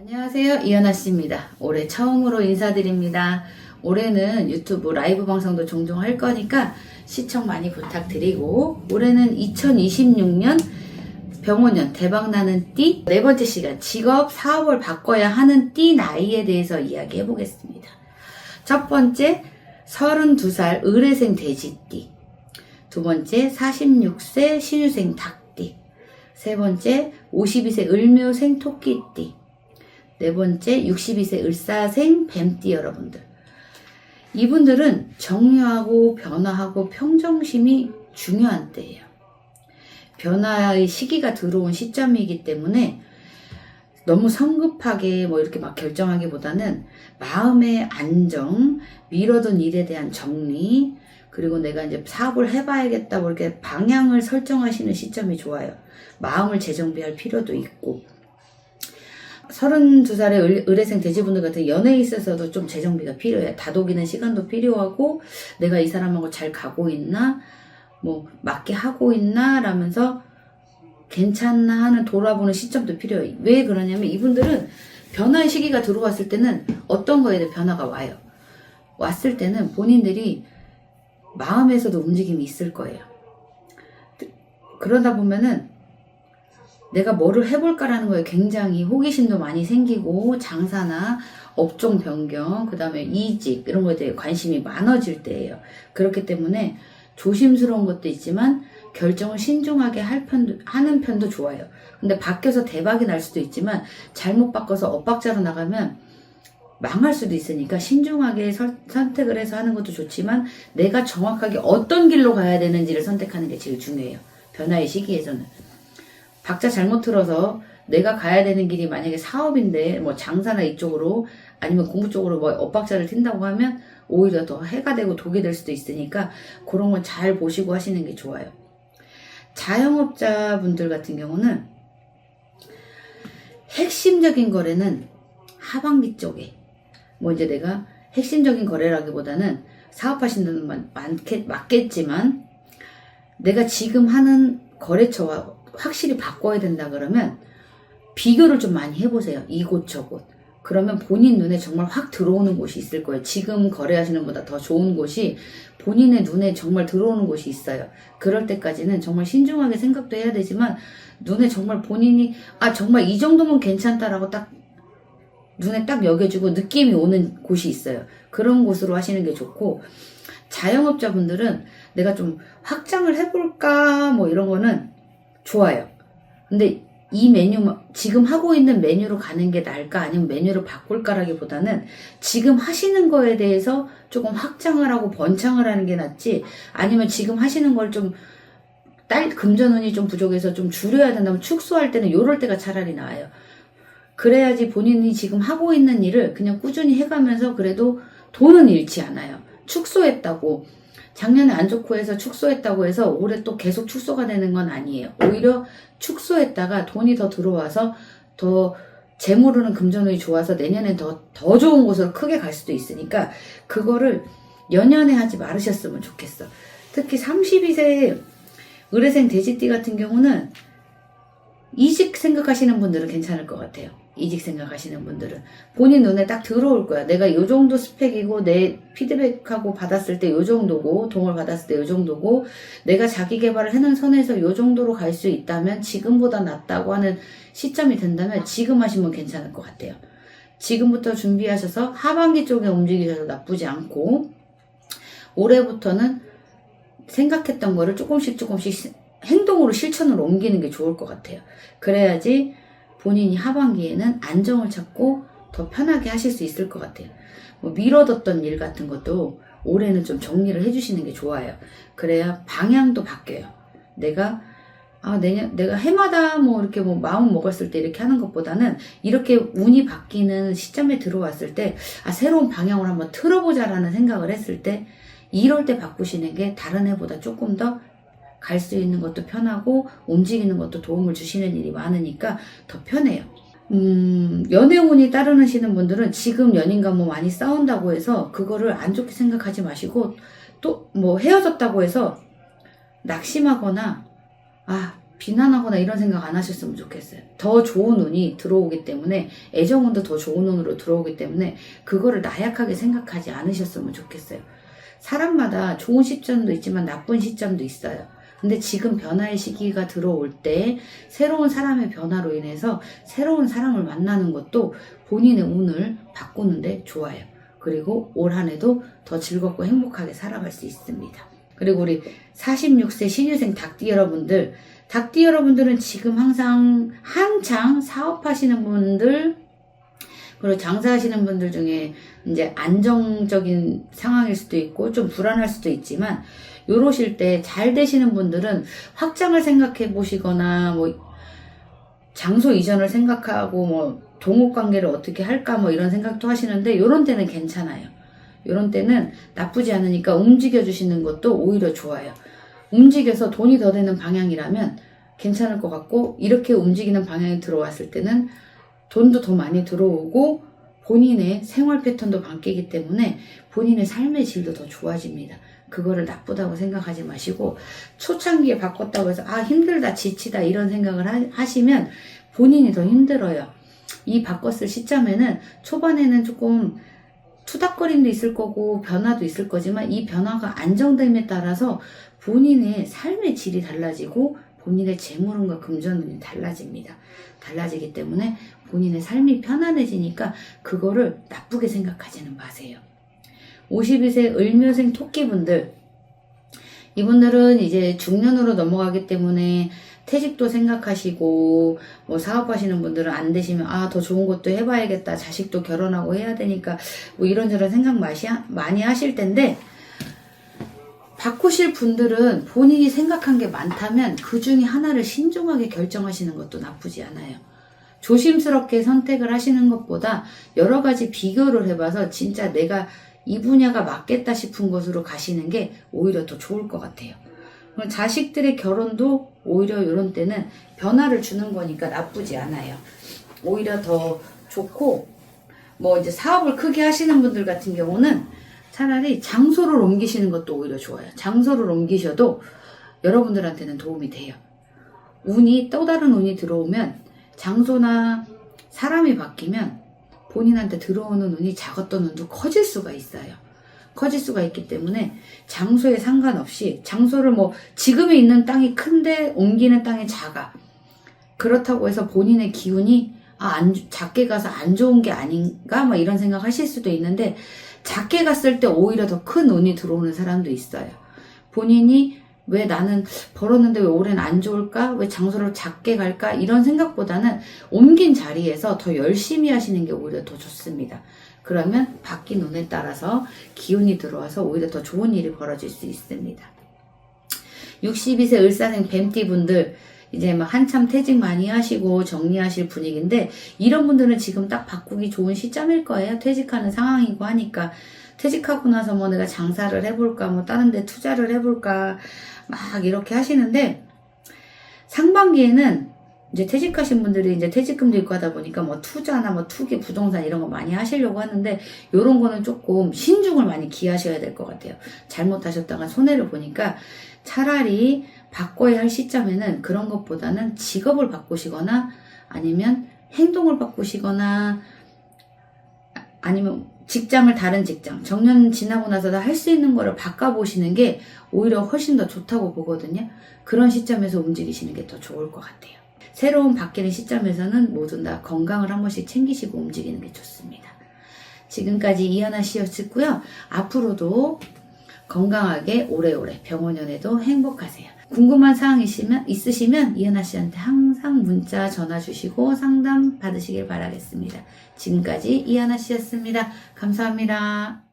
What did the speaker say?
안녕하세요, 이연아 씨입니다. 올해 처음으로 인사드립니다. 올해는 유튜브 라이브 방송도 종종 할 거니까 시청 많이 부탁드리고, 올해는 2026년 병원년 대박나는 띠 네 번째 시간, 직업 사업을 바꿔야 하는 띠 나이에 대해서 이야기해 보겠습니다. 첫 번째 32살 의뢰생 돼지띠, 두 번째 46세 신유생 닭띠, 세 번째 52세 을묘생 토끼띠, 네 번째 62세 을사생 뱀띠 여러분들. 이분들은 정리하고 변화하고 평정심이 중요한 때예요. 변화의 시기가 들어온 시점이기 때문에 너무 성급하게 이렇게 막 결정하기보다는 마음의 안정, 미뤄둔 일에 대한 정리, 그리고 내가 이제 사업을 해봐야겠다고 이렇게 방향을 설정하시는 시점이 좋아요. 마음을 재정비할 필요도 있고. 32살의 의뢰생 돼지분들 같은 연애에 있어서도 좀 재정비가 필요해요. 다독이는 시간도 필요하고, 내가 이 사람하고 잘 가고 있나, 맞게 하고 있나 라면서 괜찮나 하는 돌아보는 시점도 필요해요. 왜 그러냐면 이분들은 변화의 시기가 들어왔을 때는 어떤 거에 대해 변화가 와요. 왔을 때는 본인들이 마음에서도 움직임이 있을 거예요. 그러다 보면은 내가 뭐를 해볼까라는 거에 굉장히 호기심도 많이 생기고, 장사나 업종 변경, 그 다음에 이직 이런 거에 대해 관심이 많아질 때예요. 그렇기 때문에 조심스러운 것도 있지만 결정을 신중하게 하는 편도 좋아요. 근데 바뀌어서 대박이 날 수도 있지만 잘못 바꿔서 엇박자로 나가면 망할 수도 있으니까 신중하게 선택을 해서 하는 것도 좋지만, 내가 정확하게 어떤 길로 가야 되는지를 선택하는 게 제일 중요해요. 변화의 시기에서는. 박자 잘못 틀어서 내가 가야 되는 길이 만약에 사업인데 장사나 이쪽으로 아니면 공부 쪽으로 엇박자를 튄다고 하면 오히려 더 해가 되고 독이 될 수도 있으니까 그런 건 잘 보시고 하시는 게 좋아요. 자영업자분들 같은 경우는 핵심적인 거래는 하반기 쪽에, 이제 내가 핵심적인 거래라기보다는 사업하시는 분은 맞겠지만, 내가 지금 하는 거래처와 확실히 바꿔야 된다 그러면 비교를 좀 많이 해보세요. 이곳저곳. 그러면 본인 눈에 정말 확 들어오는 곳이 있을 거예요. 지금 거래하시는 것보다 더 좋은 곳이 본인의 눈에 정말 들어오는 곳이 있어요. 그럴 때까지는 정말 신중하게 생각도 해야 되지만, 눈에 정말 본인이 정말 이 정도면 괜찮다라고 딱 눈에 딱 여겨지고 느낌이 오는 곳이 있어요. 그런 곳으로 하시는 게 좋고, 자영업자분들은 내가 좀 확장을 해볼까 이런 거는 좋아요. 근데 이 메뉴, 지금 하고 있는 메뉴로 가는 게 나을까 아니면 메뉴를 바꿀까라기보다는 지금 하시는 거에 대해서 조금 확장을 하고 번창을 하는 게 낫지, 아니면 지금 하시는 걸 좀 금전운이 좀 부족해서 좀 줄여야 된다면 축소할 때는 요럴 때가 차라리 나아요. 그래야지 본인이 지금 하고 있는 일을 그냥 꾸준히 해가면서 그래도 돈은 잃지 않아요. 축소했다고, 작년에 안 좋고 해서 축소했다고 해서 올해 또 계속 축소가 되는 건 아니에요. 오히려 축소했다가 돈이 더 들어와서 더 재물로는 금전운이 좋아서 내년엔 더 좋은 곳으로 크게 갈 수도 있으니까 그거를 연연해 하지 말으셨으면 좋겠어. 특히 32세 의뢰생 돼지띠 같은 경우는 이직 생각하시는 분들은 괜찮을 것 같아요. 이직 생각하시는 분들은 본인 눈에 딱 들어올 거야. 내가 요 정도 스펙이고, 내 피드백하고 받았을 때 요 정도고, 도움을 받았을 때 요 정도고, 내가 자기 개발을 해놓은 선에서 요 정도로 갈 수 있다면, 지금보다 낫다고 하는 시점이 된다면 지금 하시면 괜찮을 것 같아요. 지금부터 준비하셔서 하반기 쪽에 움직이셔도 나쁘지 않고, 올해부터는 생각했던 거를 조금씩 행동으로 실천으로 옮기는 게 좋을 것 같아요. 그래야지 본인이 하반기에는 안정을 찾고 더 편하게 하실 수 있을 것 같아요. 미뤄뒀던 일 같은 것도 올해는 좀 정리를 해주시는 게 좋아요. 그래야 방향도 바뀌어요. 내가 해마다 이렇게 마음 먹었을 때 이렇게 하는 것보다는 이렇게 운이 바뀌는 시점에 들어왔을 때 새로운 방향으로 한번 틀어보자라는 생각을 했을 때, 이럴 때 바꾸시는 게 다른 해보다 조금 더 갈 수 있는 것도 편하고 움직이는 것도 도움을 주시는 일이 많으니까 더 편해요. 연애운이 따르시는 분들은 지금 연인과 많이 싸운다고 해서 그거를 안 좋게 생각하지 마시고, 또 헤어졌다고 해서 낙심하거나 비난하거나 이런 생각 안 하셨으면 좋겠어요. 더 좋은 운이 들어오기 때문에, 애정운도 더 좋은 운으로 들어오기 때문에 그거를 나약하게 생각하지 않으셨으면 좋겠어요. 사람마다 좋은 시점도 있지만 나쁜 시점도 있어요. 근데 지금 변화의 시기가 들어올 때 새로운 사람의 변화로 인해서 새로운 사람을 만나는 것도 본인의 운을 바꾸는데 좋아요. 그리고 올 한 해도 더 즐겁고 행복하게 살아갈 수 있습니다. 그리고 우리 46세 신유생 닭띠 여러분들은 지금 한창 사업하시는 분들, 그리고 장사하시는 분들 중에 이제 안정적인 상황일 수도 있고 좀 불안할 수도 있지만, 요러실 때 잘 되시는 분들은 확장을 생각해 보시거나 뭐 장소 이전을 생각하고 뭐 동업 관계를 어떻게 할까 뭐 이런 생각도 하시는데, 요런 때는 괜찮아요. 요런 때는 나쁘지 않으니까 움직여 주시는 것도 오히려 좋아요. 움직여서 돈이 더 되는 방향이라면 괜찮을 것 같고, 이렇게 움직이는 방향이 들어왔을 때는 돈도 더 많이 들어오고 본인의 생활 패턴도 바뀌기 때문에 본인의 삶의 질도 더 좋아집니다. 그거를 나쁘다고 생각하지 마시고, 초창기에 바꿨다고 해서 힘들다 지치다 이런 생각을 하시면 본인이 더 힘들어요. 이 바꿨을 시점에는 초반에는 조금 투닥거림도 있을 거고 변화도 있을 거지만, 이 변화가 안정됨에 따라서 본인의 삶의 질이 달라지고 본인의 재물운과 금전운이 달라집니다. 달라지기 때문에 본인의 삶이 편안해지니까 그거를 나쁘게 생각하지는 마세요. 52세 을묘생 토끼분들, 이분들은 이제 중년으로 넘어가기 때문에 퇴직도 생각하시고, 뭐 사업하시는 분들은 안 되시면 더 좋은 것도 해봐야겠다, 자식도 결혼하고 해야 되니까 뭐 이런저런 생각 많이 하실 텐데, 바꾸실 분들은 본인이 생각한 게 많다면 그 중에 하나를 신중하게 결정하시는 것도 나쁘지 않아요. 조심스럽게 선택을 하시는 것보다 여러 가지 비교를 해봐서 진짜 내가 이 분야가 맞겠다 싶은 것으로 가시는 게 오히려 더 좋을 것 같아요. 자식들의 결혼도 오히려 이런 때는 변화를 주는 거니까 나쁘지 않아요. 오히려 더 좋고, 뭐 이제 사업을 크게 하시는 분들 같은 경우는 차라리 장소를 옮기시는 것도 오히려 좋아요. 장소를 옮기셔도 여러분들한테는 도움이 돼요. 또 다른 운이 들어오면, 장소나 사람이 바뀌면 본인한테 들어오는 운이 작았던 운도 커질 수가 있어요. 커질 수가 있기 때문에 장소에 상관없이, 장소를 뭐 지금에 있는 땅이 큰데 옮기는 땅이 작아, 그렇다고 해서 본인의 기운이 작게 가서 안 좋은 게 아닌가 막 이런 생각 하실 수도 있는데, 작게 갔을 때 오히려 더 큰 운이 들어오는 사람도 있어요. 본인이 왜 나는 벌었는데 왜 올해는 안 좋을까? 왜 장소를 작게 갈까? 이런 생각보다는 옮긴 자리에서 더 열심히 하시는 게 오히려 더 좋습니다. 그러면 바뀐 운에 따라서 기운이 들어와서 오히려 더 좋은 일이 벌어질 수 있습니다. 62세 을사생 뱀띠분들, 이제 막 한참 퇴직 많이 하시고 정리하실 분위기인데, 이런 분들은 지금 딱 바꾸기 좋은 시점일 거예요. 퇴직하는 상황이고 하니까. 퇴직하고 나서 뭐 내가 장사를 해볼까, 뭐 다른 데 투자를 해볼까 막 이렇게 하시는데, 상반기에는 이제 퇴직하신 분들이 이제 퇴직금도 있고 하다 보니까 뭐 투자나 뭐 투기, 부동산 이런 거 많이 하시려고 하는데, 요런 거는 조금 신중을 많이 기하셔야 될 것 같아요. 잘못하셨다가 손해를 보니까 차라리 바꿔야 할 시점에는 그런 것보다는 직업을 바꾸시거나 아니면 행동을 바꾸시거나 아니면 다른 직장, 정년 지나고 나서도 할 수 있는 거를 바꿔보시는 게 오히려 훨씬 더 좋다고 보거든요. 그런 시점에서 움직이시는 게 더 좋을 것 같아요. 새로운 바뀌는 시점에서는 모두 다 건강을 한 번씩 챙기시고 움직이는 게 좋습니다. 지금까지 이현아 씨였고요. 앞으로도 건강하게 오래오래 병원연애도 행복하세요. 궁금한 사항 있으시면 이현아 씨한테 항상 문자 전화 주시고 상담 받으시길 바라겠습니다. 지금까지 이현아 씨였습니다. 감사합니다.